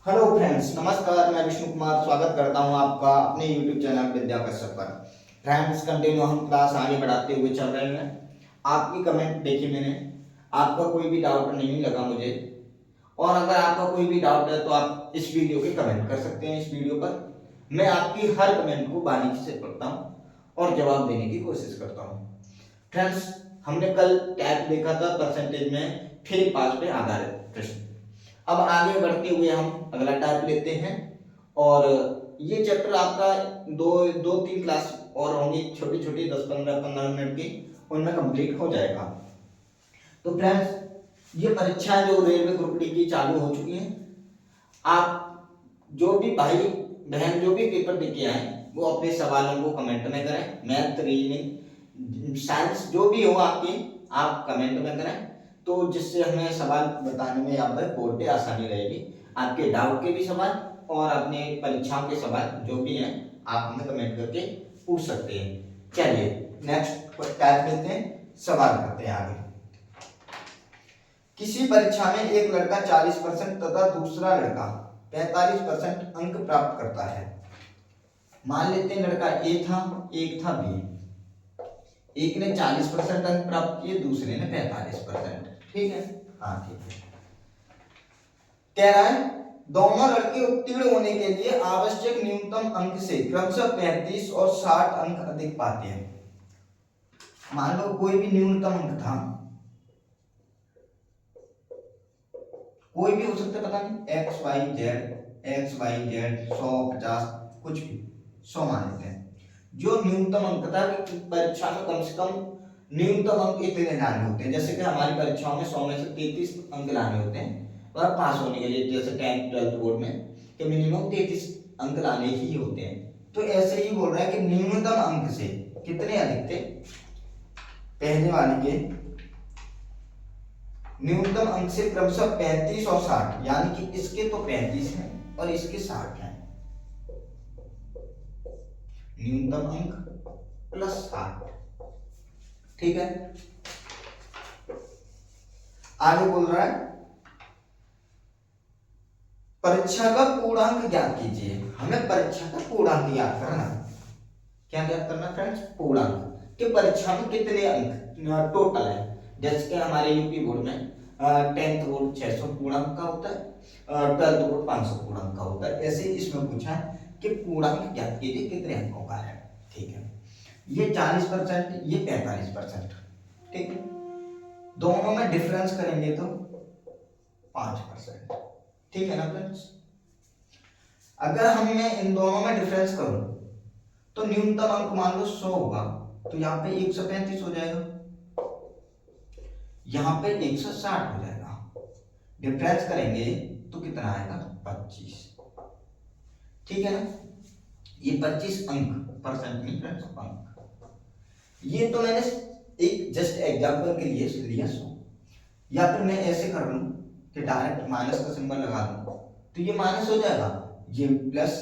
Hello friends, नमस्कार। मैं विष्णु कुमार स्वागत करता हूं आपका अपने YouTube चैनल विद्या कश्यप पर। फ्रेंड्स, कंटिन्यू हम क्लास आगे बढ़ाते हुए चल रहे हैं। आपकी कमेंट देखी मैंने, आपका कोई भी डाउट नहीं लगा मुझे। और अगर आपका कोई भी डाउट है तो आप इस वीडियो के कमेंट कर सकते हैं। इस वीडियो पर मैं आपकी हर कमेंट को बारीकी से पढ़ता हूँ और जवाब देने की कोशिश करता हूँ। फ्रेंड्स, हमने कल टैग देखा था परसेंटेज में फेल पास पे आधारित प्रश्न। अब आगे बढ़ते हुए हम अगला टाइप लेते हैं और ये चैप्टर आपका दो दो तीन क्लास और होंगी, छोटी छोटी 10-15 मिनट की, उनमें कंप्लीट हो जाएगा। तो फ्रेंड्स, ये परीक्षाएं जो रेलवे ग्रुप डी की चालू हो चुकी हैं। आप जो भी भाई बहन जो भी पेपर देके आए वो अपने सवालों को कमेंट में करें। मैथ, रीजनिंग, साइंस जो भी हो आपके, आप कमेंट में करें, तो जिससे हमें सवाल बताने में यहाँ पर बोर्ड पे आसानी रहेगी। आपके डाउट के भी सवाल और अपने परीक्षाओं के सवाल जो भी हैं आप हमें कमेंट करके पूछ सकते हैं। चलिए नेक्स्ट टाइप लेते हैं, सवाल करते हैं आगे। किसी परीक्षा में एक लड़का 40% तथा दूसरा लड़का 45% अंक प्राप्त करता है। मान लेते हैं लड़का ए था, एक था बी। एक ने 40% अंक प्राप्त किए, दूसरे ने 45%। ठीक है, हाँ ठीक है। कह रहा है दोनों लड़के उत्तीर्ण होने के लिए आवश्यक न्यूनतम अंक से क्रमशः 35 और 60 अंक अधिक पाते हैं। मान लो कोई भी न्यूनतम अंक था, कोई भी हो सकता है, पता नहीं, एक्स वाई जेड 100, 50, कुछ भी 100 मान लेते हैं। जो न्यूनतम अंक था कि परीक्षा में कम से कम न्यूनतम अंक इतने लाने होते हैं। जैसे कि हमारी परीक्षाओं में 100 में से 33 अंक लाने होते हैं और पास होने के लिए, जैसे 10th 12th बोर्ड में कि मिनिमम 33 अंक लाने ही होते हैं। तो ऐसे ही बोल रहा है कि न्यूनतम अंक से कितने अधिक थे, पहले वाले के न्यूनतम अंक से क्रमशः 35 और 60, यानी कि इसके तो 35 हैं और इसके 60 हैं। न्यूनतम अंक प्लस 60। ठीक है, आगे बोल रहा है परीक्षा का पूर्णांक ज्ञात कीजिए। हमें परीक्षा का पूर्णांक ज्ञात करना है। क्या ज्ञात करना फ्रेंड्स? पूर्णांक कि परीक्षा में कितने अंक टोटल है। जैसे कि हमारे यूपी बोर्ड में 10th बोर्ड 600 पूर्णांक का होता है, 12th बोर्ड 500 पूर्णांक का होता है। ऐसे इसमें पूछा है कि पूर्णांक ज्ञात कीजिए कितने अंकों का है। ठीक है, ये 40%, ये 45%। ठीक है, दोनों में डिफरेंस करेंगे तो 5%। ठीक है ना फ्रेंड्स? अगर हम मैं इन दोनों में डिफरेंस करूं तो न्यूनतम अंक मान लो 100 होगा, तो यहाँ पे 135 हो जाएगा, यहाँ पे 160 हो जाएगा। डिफरेंस करेंगे तो कितना आएगा? 25। ठीक है ना? ये 25 अंक, परसेंट नहीं फ्रेंड्स, अंक। ये तो मैंने एक जस्ट एग्जांपल के लिए लिया 100। या फिर मैं ऐसे कर लूं कि डायरेक्ट माइनस का सिंबल लगा दूं तो ये माइनस हो जाएगा, ये प्लस,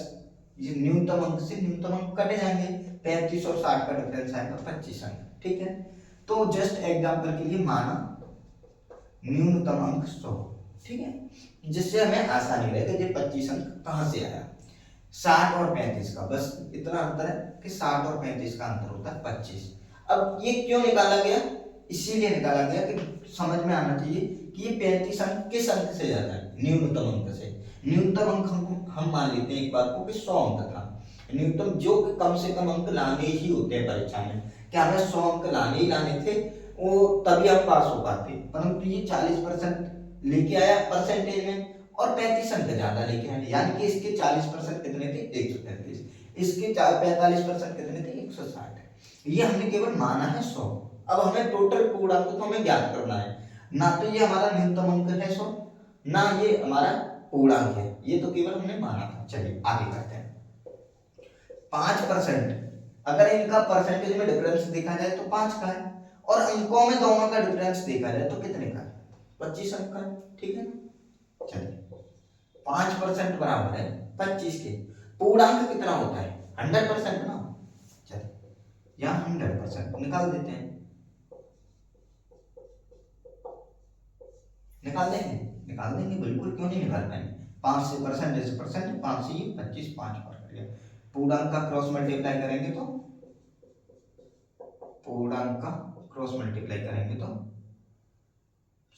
ये न्यूनतम अंक से न्यूनतम अंक कटे जाएंगे, 35 और 60 का डिफरेंस आएगा 25 अंक। ठीक है, तो जस्ट एग्जांपल के लिए माना न्यूनतम अंक 100। ठीक है, जिससे हमें आसानी रहेगी ये 25 अंक कहां से आया। 60 और 35 का बस इतना अंतर है कि 60 और 35 का अंतर होता है 25। अब ये क्यों निकाला गया? इसीलिए निकाला गया कि समझ में आना चाहिए कि ये 35 अंक किस अंक से ज्यादा है, न्यूनतम अंक से। न्यूनतम अंक हम मान लेते हैं एक बात को कि 100 अंक था न्यूनतम, जो कि कम से कम अंक लाने ही होते हैं परीक्षा में। क्या हमें 100 अंक लाने ही लाने थे, वो तभी हम पास हो पाते। परंतु ये 40% लेके आया परसेंटेज में और 35 अंक ज्यादा लेके आए, यानी कि इसके 40% कितने थे? 133। इसके 45% कितने थे? 160। ये हमने केवल माना है 100। अब हमें टोटल पूर्णांक तो हमें ज्ञात करना है। ना तो ये हमारा न्यूनतम अंक है 100, ना ये हमारा पूर्णांक है, ये तो केवल हमने माना था। चलिए आगे करते हैं। 5%, अगर इनका परसेंटेज में डिफरेंस देखा जाए तो 5 का है, और अंकों में दोनों का डिफरेंस देखा जाए तो कितने का है? 25 अंक का है। ठीक है ना? चलिए 5% बराबर है 25 के। पूर्णांक कितना होता है? 100% ना। चलिए यहाँ 100% निकाल देते हैं। निकाल देंगे, निकाल देंगे, बिल्कुल, क्यों नहीं निकाल पाएंगे। 5 से परसेंट, 5 से ये 25, 5 पर कर गया। पूर्णांक का क्रॉस मल्टीप्लाई करेंगे तो पूर्णांक का क्रॉस मल्टीप्लाई करेंगे तो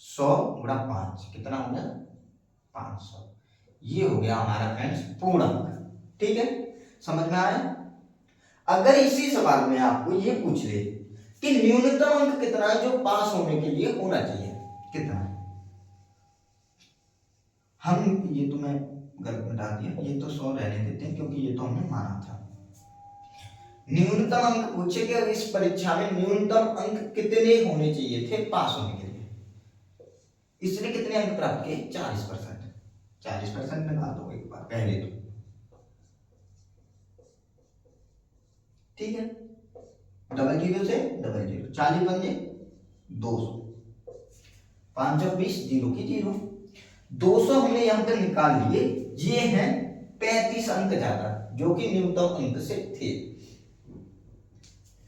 100 गुणा 5 कितना हो गया 500। ये हो गया हमारा फ्रेंड्स पूर्णांक। ठीक है, समझ में आया। अगर इसी सवाल में आपको ये पूछ ले कि न्यूनतम अंक कितना है जो पास होने के लिए होना चाहिए, कितना है, हम ये तो मैं गलत में डाल दिया, ये तो 100 रहने देते हैं क्योंकि ये तो हमने माना था। न्यूनतम अंक पूछे कि इस परीक्षा में न्यूनतम अंक कितने होने चाहिए थे पास होने के लिए, इसने कितने अंक प्राप्त किए 40%। 40% निकाल दो एक बार पहले तो, ठीक है, डबल जीरो से डबल जीरो, 40 बन जाए 200, 5 और 20 जीरो की जीरो, 200 हमने यहां पर निकाल लिए। ये हैं 35 अंक ज्यादा जो कि न्यूनतम अंक से थे।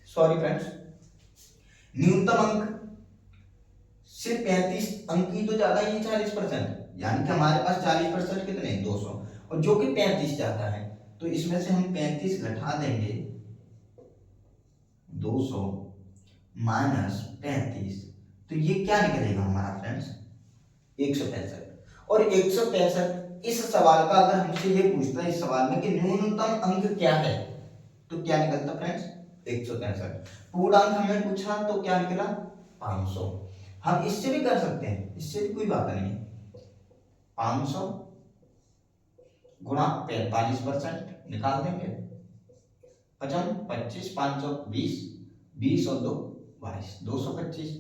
सॉरी फ्रेंड्स, न्यूनतम अंक से 35 अंक ही तो ज्यादा ही 40%, यानी कि हमारे पास 40% कितने 200, और जो कि 35 ज्यादा है, तो इसमें से हम 35 घटा देंगे 200 माइनस 35, तो ये क्या निकलेगा हमारा फ्रेंड्स 165। और 165 इस सवाल का अगर हमसे ये पूछता है इस सवाल में कि न्यूनतम अंक क्या है, तो क्या निकलता फ्रेंड्स 165। पूर्णांक हमें पूछा तो क्या निकला 500। हम इससे भी कर सकते हैं, इससे भी कोई बात नहीं है, 500 गुणा 45% निकाल देंगे, 25, 520, 20 और 2 22, 225,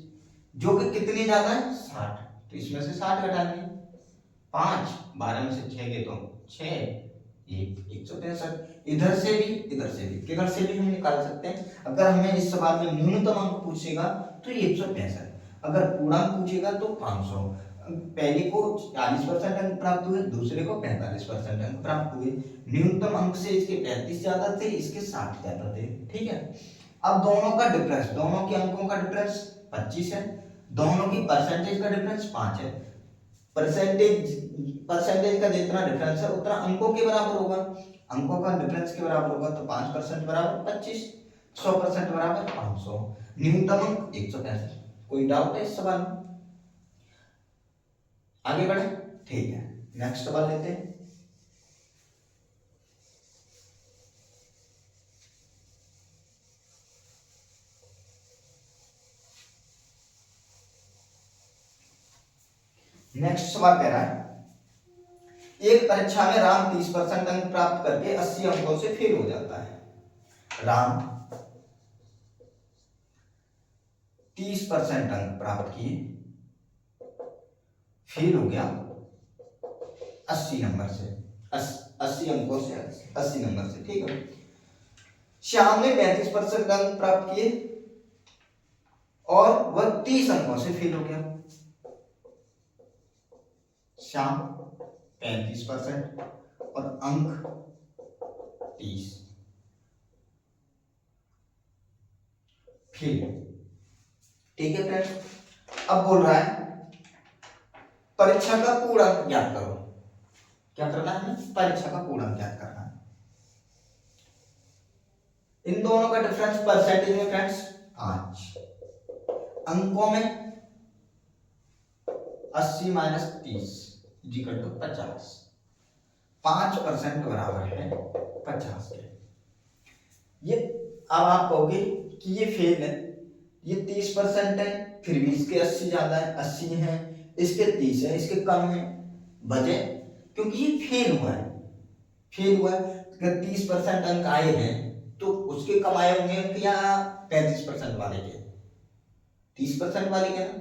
जो कि कितनी ज्यादा है 60, तो इसमें से 60 घटाएंगे, 5 12 में से 6 गए तो 6 165। इधर से भी इधर से भी किधर से भी हम निकाल सकते हैं। अगर हमें इस सवाल में न्यूनतम अंक पूछेगा तो 165, अगर पूर्णांक पूछेगा तो 500। पहले को 40% अंक प्राप्त हुए, दूसरे को 45% अंक प्राप्त हुए। न्यूनतम अंक से इसके 35 ज्यादा थे, इसके 60 ज्यादा थे। ठीक है, अब दोनों का डिफरेंस, दोनों के अंकों का डिफरेंस 25 है, दोनों की परसेंटेज का डिफरेंस 5 है। परसेंटेज का जितना डिफरेंस है उतना अंकों के बराबर होगा, अंकों का डिफरेंस के बराबर होगा, तो 5% बराबर 25, 100% बराबर 500, न्यूनतम अंक 165। कोई डाउट है इस सवाल में? आगे बढ़े, ठीक है, नेक्स्ट सवाल लेते हैं। नेक्स्ट सवाल कह रहा है एक परीक्षा में राम 30% अंक प्राप्त करके 80 अंकों से फेल हो जाता है। राम 30% अंक प्राप्त किए, फेल हो गया 80 नंबर से, 80 अंकों से, 80 नंबर से। ठीक है, श्याम ने 35% अंक प्राप्त किए और वह 30 अंकों से फेल हो गया। श्याम 35% और अंक 30, फेल। ठीक है फ्रेंड्स, अब बोल रहा है परीक्षा का पूर्णांक ज्ञात करो। क्या करना है, परीक्षा का पूर्णांक ज्ञात करना है। इन दोनों का डिफरेंस परसेंटेज में फ्रेंड्स 5, अंकों में 80 माइनस 30 इक्वल टू 50, 5% बराबर है 50 के। ये अब आप कहोगे कि ये फेल है, ये 30% है, फिर भी इसके 80 ज्यादा है, 80 है, इसके 30 है, इसके कम है, वजह क्योंकि ये फेल हुआ है। फेल हुआ है, अगर 30% अंक आए हैं तो उसके कम आए होंगे अंक या 35% वाले के, 30% वाले के ना।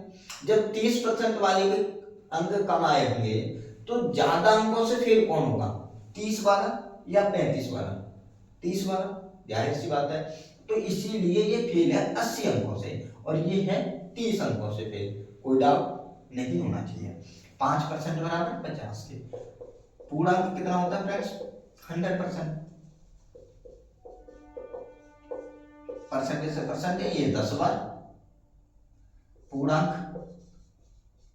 जब 30% वाले के अंक कम आए होंगे तो ज्यादा अंकों से फेल कौन होगा, 30 वाला या 35 वाला, 30 वाला, जाहिर सी बात है। तो इसीलिए ये फेल है 80 अंकों से और ये है 30 अंकों से फेल, कोई डाउट नहीं होना चाहिए। 5% बराबर 50 के। पूर्णांक कितना होता है फ्रेंड्स 100%, परसेंटेज से परसेंटेज ये 10 बार, पूर्णांक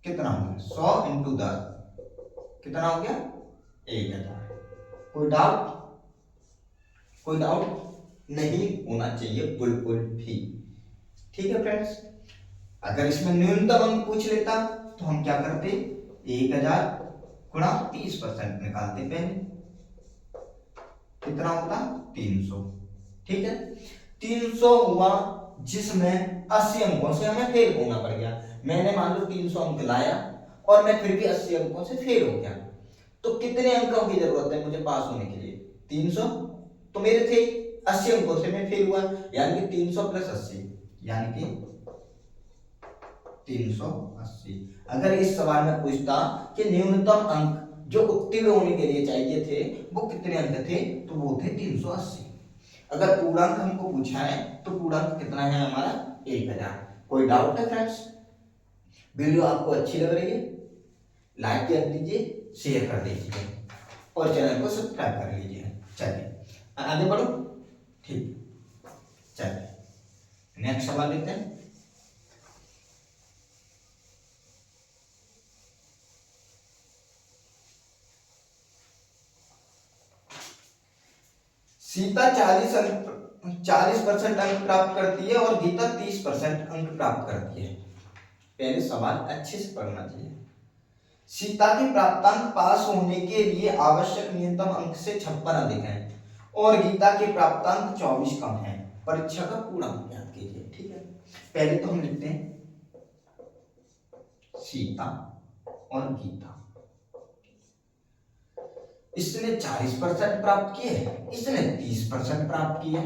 कितना हो गया 100 इंटू 10 कितना हो गया 1000। कोई डाउट? कोई डाउट नहीं होना चाहिए बिल्कुल भी। ठीक है फ्रेंड्स, अगर इसमें न्यूनतम अंक पूछ लेता तो हम क्या करते, 1000 गुणा 30% निकालते पहले, कितना होता 300। ठीक है, 300 हुआ जिसमें 80 अंकों से हमें फेल होना पड़ गया। मैंने मान लो 300 अंक लाया और मैं फिर भी 80 अंकों से फेल हो गया, तो कितने अंकों की जरूरत है मुझे पास होने के लिए? 300 तो मेरे थे, 80 अंकों से मैं फेल हुआ, यानी कि 300 प्लस 80 यानी कि 380। अगर इस सवाल में पूछता कि न्यूनतम अंक जो उत्तीर्ण होने के लिए चाहिए थे वो कितने अंक थे, तो वो थे 380। अगर पूर्णांक हमको पूछा है तो पूर्णांक कितना है हमारा 1000। कोई डाउट है फ्रेंड्स? वीडियो आपको अच्छी लग रही है, लाइक कर दीजिए, शेयर कर दीजिए और चैनल को सब्सक्राइब कर लीजिए। चलिए आगे बढ़ो। ठीक, चलिए नेक्स्ट सवाल लेते हैं। सीता 40% अंक प्राप्त करती है और गीता 30% अंक प्राप्त करती है। पहले सवाल अच्छे से पढ़ना चाहिए। सीता के प्राप्तांक पास होने के लिए आवश्यक न्यूनतम अंक से 56 अधिक है और गीता के प्राप्तांक 24 कम है। परीक्षा का पूरा ज्ञात कीजिए। ठीक है, पहले तो हम लिखते हैं सीता और गीता। इसने 40% प्राप्त किए, इसने 30% प्राप्त किए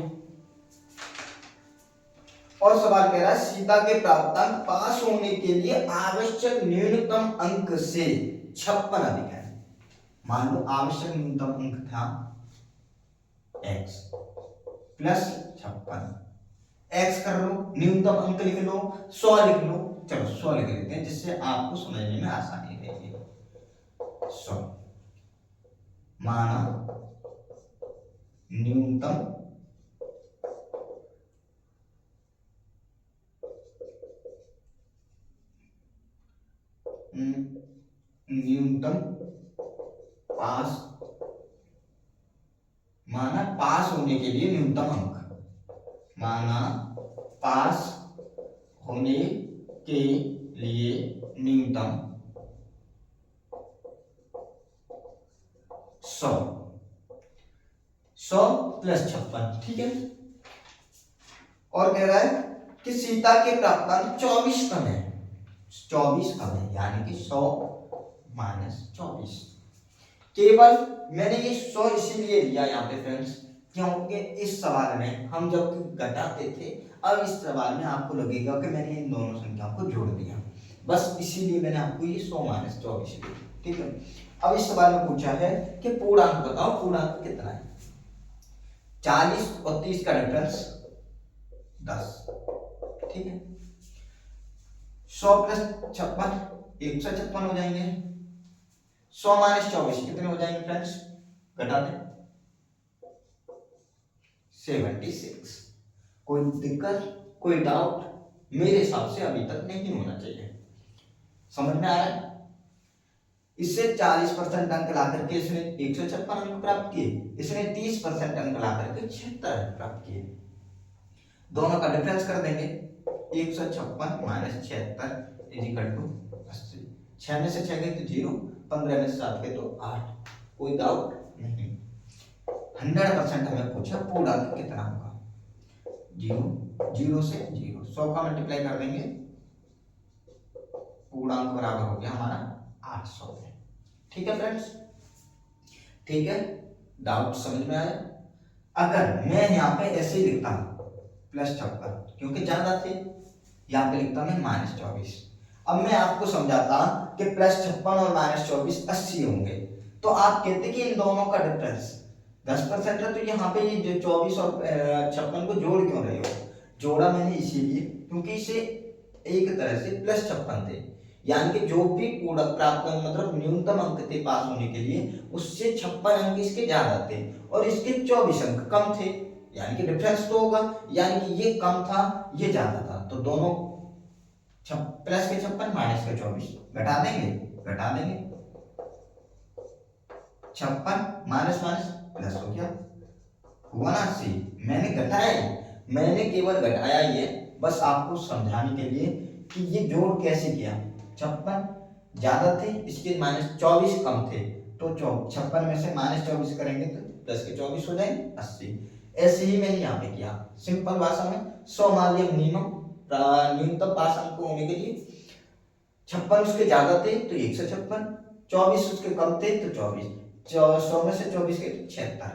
और सवाल कह रहा है सीता के प्राप्तांक पास होने के लिए आवश्यक न्यूनतम अंक से 56 अधिक है। मान लो आवश्यक न्यूनतम अंक था x प्लस 56, x कर लो, न्यूनतम अंक लिख लो, 100 लिख लो। चलो 100 लिख लेते हैं जिससे आपको समझने में आसानी रहेगी। 100 माना न्यूनतम पास, माना पास होने के लिए न्यूनतम अंक, माना पास होने के लिए न्यूनतम 100, 100 प्लस 56। ठीक है, और कह रहा है कि सीता के प्राप्तांक 24 कम है, 24 कम है यानी कि 100 माइनस 24। केवल मैंने ये 100 इसीलिए लिया यहाँ पे फ्रेंड्स क्योंकि इस सवाल में हम जब घटाते थे, अब इस सवाल में आपको लगेगा कि मैंने इन दोनों संख्याओं को जोड़ दिया, बस इसीलिए मैंने आपको ये 100 माइनस 24 लिया। ठीक है, अब इस सवाल में पूछा है कि पूर्णांक बताओ, पूर्णांक कितना है? 40 और 30 का डिफरेंस 10। ठीक है, 100 प्लस 56 156 हो जाएंगे, 100 माइनस 24 कितने हो जाएंगे फ्रेंड्स? घटा दें 76। कोई दिक्कत, कोई डाउट? मेरे हिसाब से अभी तक नहीं होना चाहिए। समझ में आ रहा है? इससे 40% अंक ला करके इसने 156 अंक प्राप्त किए, इसने 30% अंक ला करके 76 अंक प्राप्त किए। दोनों का डिफरेंस कर देंगे, 156 माइनस 76 इज इक्वल टू 80। 6 में से 6 गए तो 0, 15 में से 7 गए तो 8। कोई डाउट नहीं। 100% हमें पूछा पूर्णांक कितना होगा? 0, 0 से 0, 100 का मल्टीप्लाई कर देंगे, पूर्णांक बराबर हो गया हमारा 800 में। ठीक है फ्रेंड्स, ठीक है, डाउट समझ में आया? अगर मैं यहाँ पे ऐसे ही लिखता प्लस 56 क्योंकि ज्यादा थे, यहाँ पे लिखता मैं माइनस 24। अब मैं आपको समझाता कि प्लस 56 और माइनस 24 80 होंगे, तो आप कहते कि इन दोनों का डिफरेंस 10% है, तो यहाँ पे ये जो 24 और 56 को जोड़ क्यों रहे हो? जोड़ा मैंने इसीलिए क्योंकि इसे एक तरह से प्लस 56 थे, यानी कि जो भी पूर्ण प्राप्त मतलब न्यूनतम अंक थे पास होने के लिए, उससे 56 अंक इसके ज्यादा थे और इसके 24 अंक कम थे, यानी कि डिफरेंस तो होगा, यानी कि ये कम था ये ज्यादा था, तो दोनों प्लस के 56 माइनस के 24 घटा देंगे, घटा देंगे 56 माइनस माइनस प्लस हो गया, हुआ ना 80। मैंने घटाया, मैंने केवल घटाया ये, बस आपको समझाने के लिए कि ये जोड़ कैसे किया। 56 ज्यादा थे, इसके माइनस 24 कम थे, तो 56 में से माइनस 24 करेंगे तो प्लस के 24 हो जाएंगे 80। ऐसे ही मैंने यहाँ पे किया, सिंपल भाषा में 100 मान लिया मिनिमम, न्यूनतम पास अंक होने के लिए। 56 उसके ज्यादा थे तो 156, 24 उसके कम थे तो 24, 100 में से 24 के 76,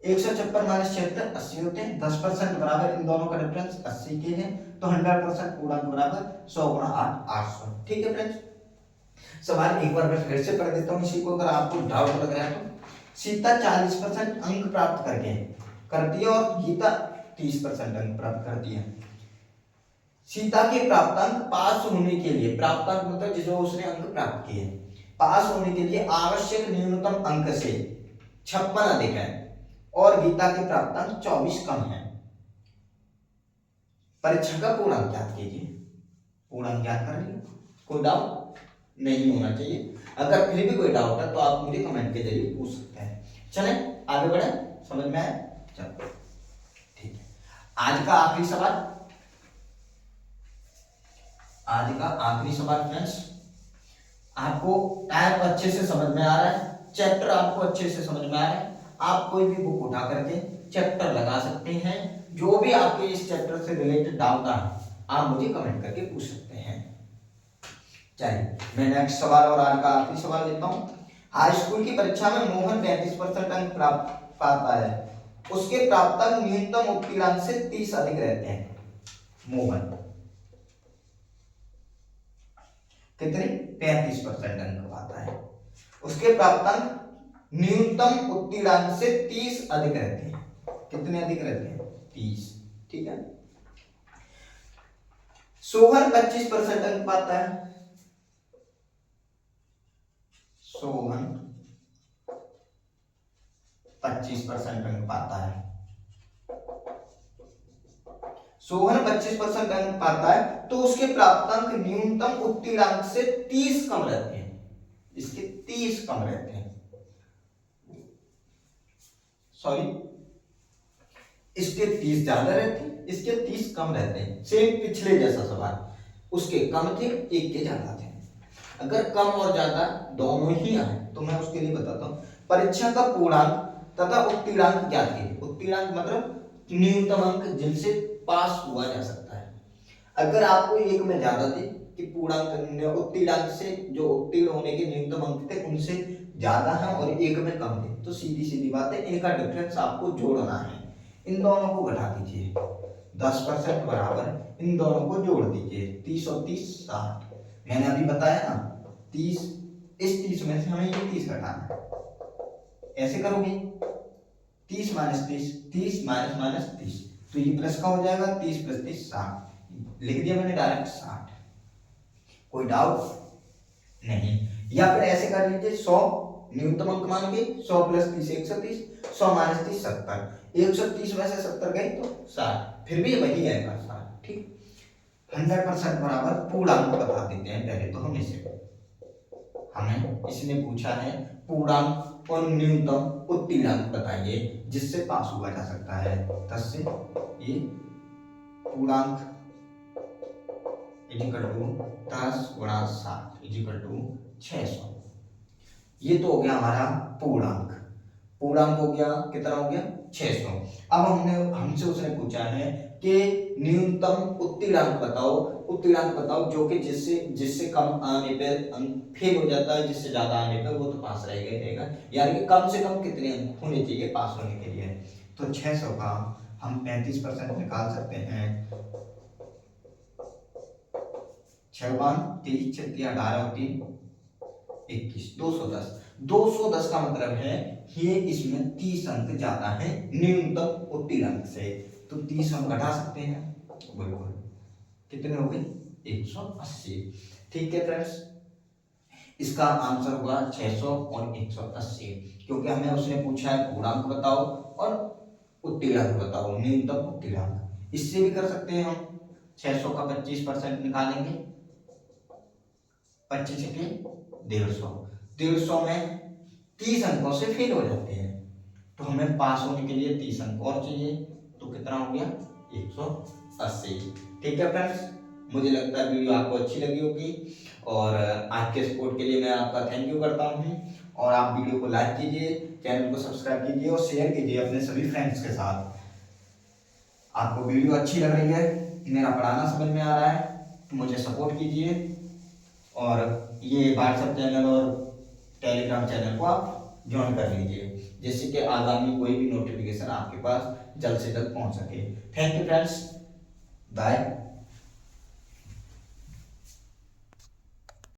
156 माइनस 76 80 होते हैं। 10% बराबर इन दोनों का डिफरेंस 80 के है, तो 100% पूर्णांक बराबर 100 गुणा 8 800। ठीक है फ्रेंड्स, सवाल एक बार मैं फिर से पढ़ देता हूँ इसी को, अगर आपको डाउट लग रहा है तो। सीता 40% अंक प्राप्त करती है और गीता 30% अंक प्राप्त करती है। सीता के प्राप्तांक पास होने के लिए, प्राप्तांक मतलब जो उसने अंक प्राप्त किए, पास होने के लिए आवश्यक न्यूनतम अंक से 56 अधिक है और गीता के प्राप्तांक 24 कम है। परीक्षा का पूर्णांक ज्ञात कीजिए। पूर्णांक ज्ञात कर लिया, कोई डाउट नहीं होना चाहिए। अगर फिर भी कोई डाउट है तो आप मुझे कमेंट के जरिए पूछ सकते हैं। चलें आगे बढ़े, समझ में आया? चलो ठीक है, आज का आखिरी सवाल, आज का आखिरी सवाल फ्रेंड्स। आपको टाइप अच्छे से समझ में आ रहा है, चैप्टर आपको अच्छे से समझ में आ रहा है, आप कोई भी बुक उठा करके चैप्टर लगा सकते हैं। जो भी आपके इस चैप्टर से रिलेटेड डाउट है आप मुझे कमेंट करके पूछ सकते हैं। चलिए मैं नेक्स्ट सवाल और आज का आखिरी सवाल लेता हूं। हाई स्कूल की परीक्षा में मोहन 35% अंक प्राप्त पाता है, उसके प्राप्तांक न्यूनतम उत्तीर्णांक से 30 अधिक रहते हैं। मोहन कितने 35% अंक पाता है, उसके प्राप्तांक न्यूनतम उत्तीर्णांक से 30 अधिक रहते हैं। कितने अधिक रहते हैं? 30। ठीक है। सोहन 25% अंक पाता है, सोहन 25% अंक पाता है, सोहन 25% अंक पाता है तो उसके प्राप्तांक न्यूनतम उत्तीर्णांक से 30 कम रहते हैं। इसके 30 कम रहते हैं, सॉरी इसके 30 ज्यादा रहते हैं, इसके 30 कम रहते हैं। सेम पिछले जैसा सवाल, उसके कम थे एक के ज्यादा थे। अगर कम और ज्यादा दोनों ही आए तो मैं उसके लिए बताता हूं, परीक्षा का पूर्णांक तथा उत्तीर्णांक ज्ञात कीजिए। उत्तीर्णांक मतलब न्यूनतम अंक जिनसे पास हुआ जा सकता है। अगर आपको एक में ज्यादा थे कि पूर्णांक उत्तीर्णांक से जो उत्तीर्ण होने के न्यूनतम अंक थे उनसे ज्यादा है और एक में कम थे, तो सीधी सीधी बात है इनका डिफरेंस आपको जोड़ना है। इन दोनों को घटा दीजिए, 10% बराबर इन दोनों को जोड़ दीजिए, 30 और 30 60। मैंने अभी बताया ना 30, इस 30 में से हमें ये 30 घटाना है। ऐसे करोगे 30 माइनस 30, 30 माइनस माइनस 30, तो ये प्लस का हो जाएगा, 30 प्लस 30 60। लिख दिया मैंने डायरेक्ट 60। कोई डाउट नहीं। या फिर ऐसे कर लीजिए 100 न्यूनतम अंक मान के 100 प्लस 30 130, 100 माइनस 30 70, 130 में से 70 गए तो 60, फिर भी वही आएगा 60। ठीक, 100% बराबर पूर्णांक बता देते हैं पहले तो हम इसे। हमें इसने पूछा है पूर्णांक और न्यूनतम उत्तीर्णांक बताइए जिससे पास हुआ जा सकता है। 10 से ये पूर्णांक इक्वल टू 10 गुणा 60 इक्वल टू 600। ये तो हो गया हमारा पूर्णांक। पूर्णांक हो गया, कितना हो गया 600। अब हमसे उसने पूछा है कि न्यूनतम उत्तीर्णांक बताओ, उत्तीर्णांक बताओ जो कि जिससे कम आने पर अंक फेल हो जाता है, जिससे ज्यादा आने पर वो तो पास रहेगा। यानी कि कम से कम कितने अंक होने चाहिए पास होने के लिए। तो 600 का हम 35% निकाल सकते हैं। 6 30 36 18 और 3 21, 210। 210 का मतलब है ये इसमें 30 अंक ज्यादा है न्यूनतम उत्तीर्णांक से, तो 30 हम घटा सकते हैं। बिल्कुल, कितने हो गए 180। ठीक है फ्रेंड्स, इसका आंसर हुआ 600 और 180, क्योंकि हमें उसने पूछा है पूर्णांक बताओ और उत्तीर्णांक बताओ, न्यूनतम उत्तीर्णांक। इससे भी कर सकते हैं हम, 600 का 25% निकालेंगे, 25 के 150, 150 में 30 अंकों से फेल हो जाते हैं। तो हमें पास होने के लिए 30 अंक और चाहिए, तो कितना हो गया 180। ठीक है फ्रेंड्स, मुझे लगता है वीडियो आपको अच्छी लगी होगी और आज के सपोर्ट के लिए मैं आपका थैंक यू करता हूँ। और आप वीडियो को लाइक कीजिए, चैनल को सब्सक्राइब कीजिए और शेयर कीजिए अपने सभी फ्रेंड्स के साथ। आपको वीडियो अच्छी लग रही है, मेरा पढ़ाना समझ में आ रहा है, तो मुझे सपोर्ट कीजिए और ये व्हाट्सएप चैनल और टेलीग्राम चैनल को आप ज्वाइन कर लीजिए, जिससे कि आगामी कोई भी नोटिफिकेशन आपके पास जल्द से जल्द पहुंच सके। Thank you friends, bye.